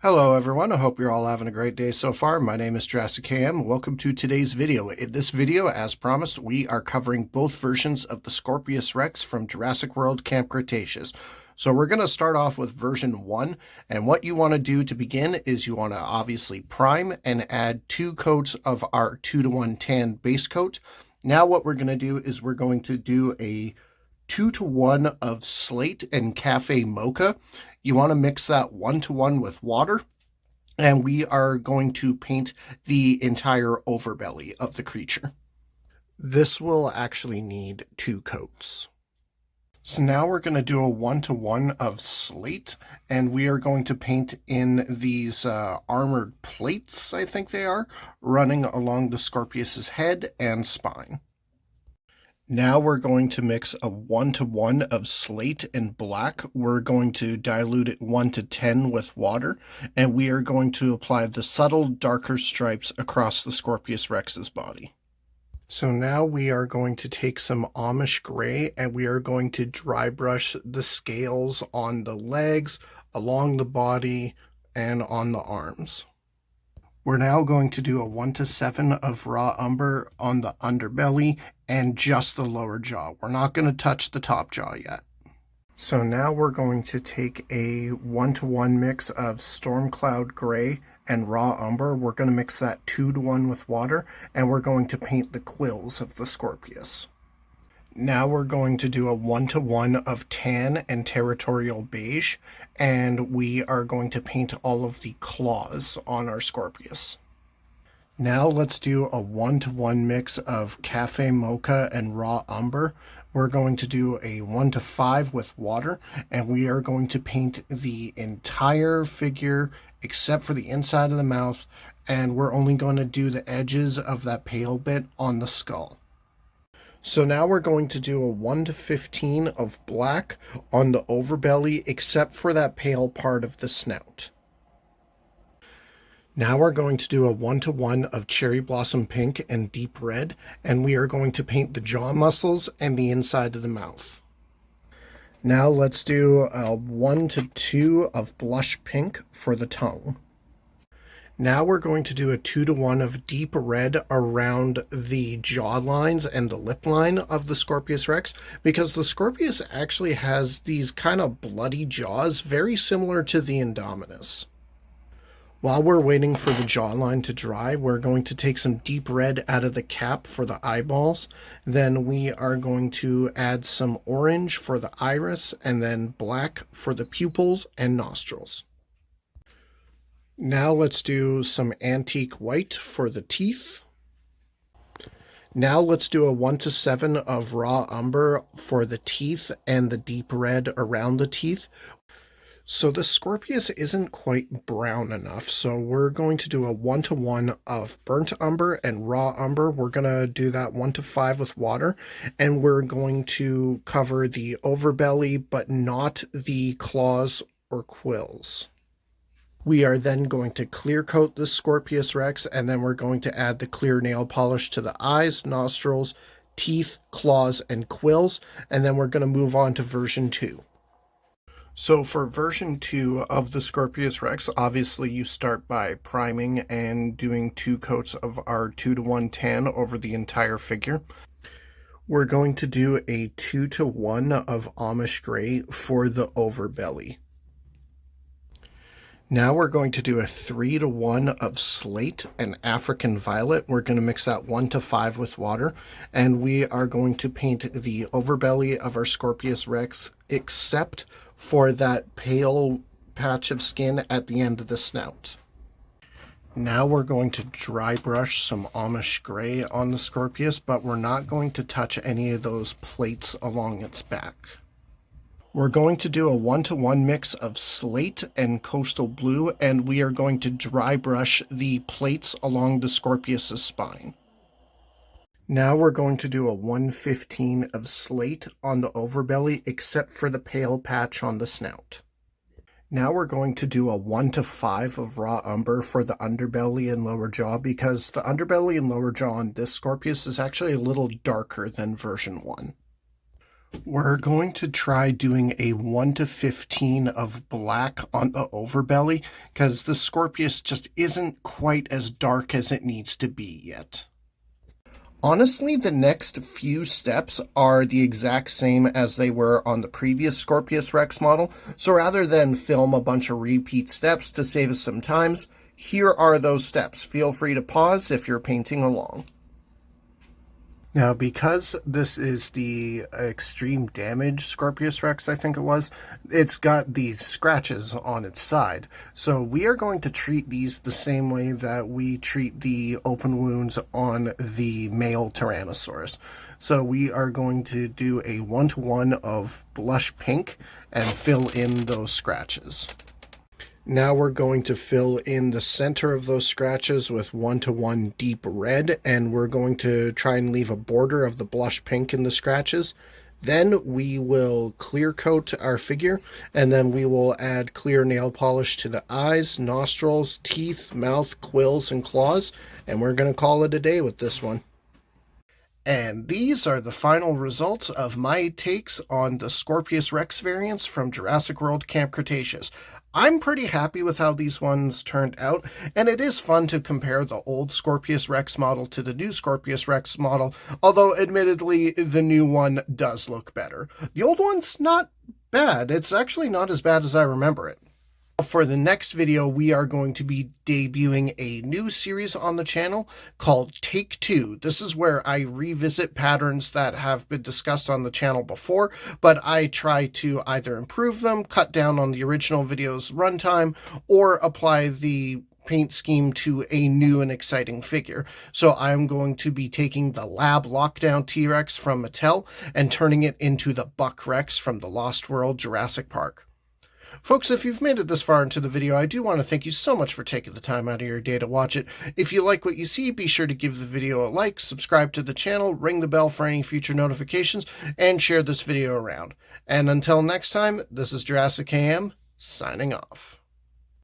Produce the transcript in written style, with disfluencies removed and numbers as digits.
Hello everyone, I hope you're all having a great day so far. My name is Jurassic KM. Welcome to today's video. In this video, as promised, we are covering both versions of the Scorpios Rex from Jurassic World Camp Cretaceous. So we're going to start off with version 1, and what you want to do to begin is you want to obviously prime and add 2 coats of our 2-to-1 tan base coat. Now what we're going to do is we're going to do a 2-to-1 of slate and cafe mocha. You want to mix that 1-to-1 with water, and we are going to paint the entire overbelly of the creature. This will actually need 2 coats. So now we're going to do a 1-to-1 of slate, and we are going to paint in these armored plates, I think they are, running along the Scorpios' head and spine. Now we're going to mix a 1-to-1 of slate and black. We're going to dilute it 1-to-10 with water, and we are going to apply the subtle darker stripes across the Scorpios Rex's body. So now we are going to take some Amish gray, and we are going to dry brush the scales on the legs, along the body, and on the arms. We're now going to do a 1-to-7 of raw umber on the underbelly and just the lower jaw. We're not going to touch the top jaw yet. So now we're going to take a 1-to-1 mix of Stormcloud Gray and raw umber. We're going to mix that 2-to-1 with water, and we're going to paint the quills of the Scorpios. Now we're going to do a 1-to-1 of tan and territorial beige, and we are going to paint all of the claws on our Scorpios. Now let's do a 1-to-1 mix of cafe mocha and raw umber. We're going to do a 1-to-5 with water, and we are going to paint the entire figure except for the inside of the mouth, and we're only going to do the edges of that pale bit on the skull. So now we're going to do a 1-to-15 of black on the overbelly except for that pale part of the snout. Now we're going to do a 1-to-1 of cherry blossom pink and deep red, and we are going to paint the jaw muscles and the inside of the mouth. Now let's do a 1-to-2 of blush pink for the tongue. Now we're going to do a 2-to-1 of deep red around the jaw lines and the lip line of the Scorpios Rex, because the Scorpios actually has these kind of bloody jaws, very similar to the Indominus. While we're waiting for the jawline to dry, we're going to take some deep red out of the cap for the eyeballs. Then we are going to add some orange for the iris, and then black for the pupils and nostrils. Now let's do some antique white for the teeth. Now let's do a 1-to-7 of raw umber for the teeth and the deep red around the teeth. So the Scorpios isn't quite brown enough, so we're going to do a 1-to-1 of burnt umber and raw umber. We're going to do that 1-to-5 with water, and we're going to cover the overbelly, but not the claws or quills. We are then going to clear coat the Scorpios Rex, and then we're going to add the clear nail polish to the eyes, nostrils, teeth, claws, and quills, and then we're going to move on to version 2. So for version 2 of the Scorpios Rex, obviously you start by priming and doing 2 coats of our 2-to-1 tan over the entire figure. We're going to do a 2-to-1 of Amish gray for the overbelly. Now we're going to do a 3-to-1 of slate and African violet. We're going to mix that 1-to-5 with water, and we are going to paint the overbelly of our Scorpios Rex except for that pale patch of skin at the end of the snout. Now we're going to dry brush some Amish gray on the Scorpios, but we're not going to touch any of those plates along its back. We're going to do a 1-to-1 mix of slate and coastal blue, and we are going to dry brush the plates along the Scorpios' spine. Now we're going to do a 1-15 of slate on the overbelly, except for the pale patch on the snout. Now we're going to do a 1-to-5 of raw umber for the underbelly and lower jaw, because the underbelly and lower jaw on this Scorpios is actually a little darker than version 1. We're going to try doing a 1 to 15 of black on the overbelly because the Scorpius just isn't quite as dark as it needs to be yet. Honestly, the next few steps are the exact same as they were on the previous Scorpios Rex model, so rather than film a bunch of repeat steps to save us some time, here are those steps. Feel free to pause if you're painting along. Now, because this is the extreme damage Scorpios Rex, I think it was, it's got these scratches on its side. So we are going to treat these the same way that we treat the open wounds on the male Tyrannosaurus. So we are going to do a 1-to-1 of blush pink and fill in those scratches. Now we're going to fill in the center of those scratches with 1-to-1 deep red, and we're going to try and leave a border of the blush pink in the scratches. Then we will clear coat our figure, and then we will add clear nail polish to the eyes, nostrils, teeth, mouth, quills, and claws, and we're going to call it a day with this one. And these are the final results of my takes on the Scorpios Rex variants from Jurassic World Camp Cretaceous. I'm pretty happy with how these ones turned out, and it is fun to compare the old Scorpios Rex model to the new Scorpios Rex model, although admittedly the new one does look better. The old one's not bad. It's actually not as bad as I remember it. For the next video, we are going to be debuting a new series on the channel called Take 2. This is where I revisit patterns that have been discussed on the channel before, but I try to either improve them, cut down on the original video's runtime, or apply the paint scheme to a new and exciting figure. So I'm going to be taking the Lab Lockdown T-Rex from Mattel and turning it into the Buck Rex from the Lost World Jurassic Park. Folks, if you've made it this far into the video, I do want to thank you so much for taking the time out of your day to watch it. If you like what you see, be sure to give the video a like, subscribe to the channel, ring the bell for any future notifications, and share this video around. And until next time, this is Jurassic AM, signing off.